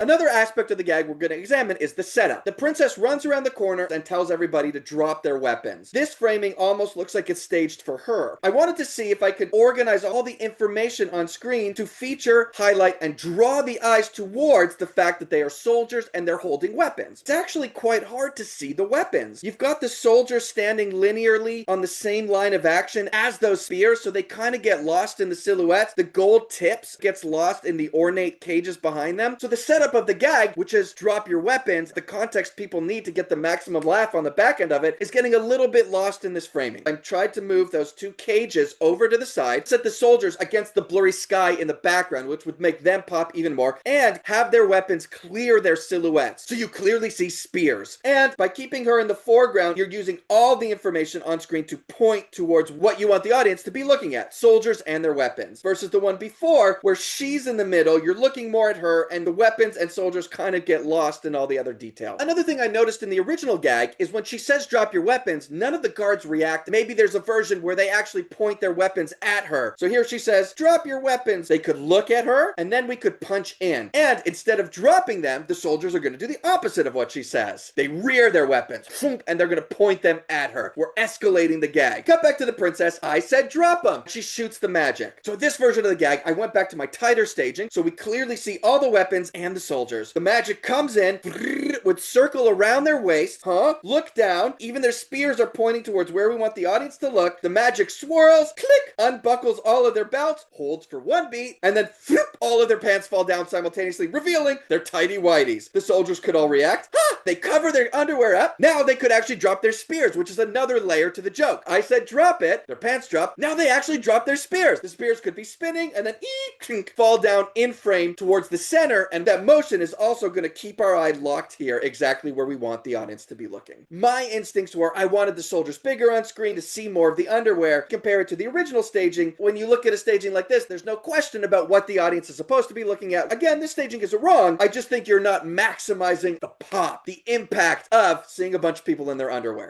Another aspect of the gag we're going to examine is the setup. The princess runs around the corner and tells everybody to drop their weapons. This framing almost looks like it's staged for her. I wanted to see if I could organize all the information on screen to feature, highlight, and draw the eyes towards the fact that they are soldiers and they're holding weapons. It's actually quite hard to see the weapons. You've got the soldiers standing linearly on the same line of action as those spears, so they kind of get lost in the silhouettes. The gold tips gets lost in the ornate cages behind them. So the setup of the gag, which is drop your weapons, the context people need to get the maximum laugh on the back end of it, is getting a little bit lost in this framing. I've tried to move those two cages over to the side, set the soldiers against the blurry sky in the background, which would make them pop even more, and have their weapons clear their silhouettes, so you clearly see spears. And by keeping her in the foreground, you're using all the information on screen to point towards what you want the audience to be looking at, soldiers and their weapons, versus the one before, where she's in the middle, you're looking more at her, and the weapons and soldiers kind of get lost in all the other detail. Another thing I noticed in the original gag is when she says drop your weapons, none of the guards react. Maybe there's a version where they actually point their weapons at her. So here she says, drop your weapons. They could look at her, and then we could punch in. And instead of dropping them, the soldiers are going to do the opposite of what she says. They rear their weapons, and they're going to point them at her. We're escalating the gag. Cut back to the princess. I said drop them. She shoots the magic. So this version of the gag, I went back to my tighter staging, so we clearly see all the weapons and the soldiers. The magic comes in, would circle around their waist, look down, even their spears are pointing towards where we want the audience to look. The magic swirls, click, unbuckles all of their belts, holds for one beat, and then flip, all of their pants fall down simultaneously, revealing their tighty whities. The soldiers could all react. They cover their underwear up. Now they could actually drop their spears, which is another layer to the joke. I said drop it, their pants drop. Now they actually drop their spears. The spears could be spinning and then fall down in frame towards the center, and that motion is also going to keep our eye locked here exactly where we want the audience to be looking. My instincts were I wanted the soldiers bigger on screen to see more of the underwear compared to the original staging. When you look at a staging like this, there's no question about what the audience is supposed to be looking at. Again, this staging isn't wrong. I just think you're not maximizing the pop, the impact of seeing a bunch of people in their underwear.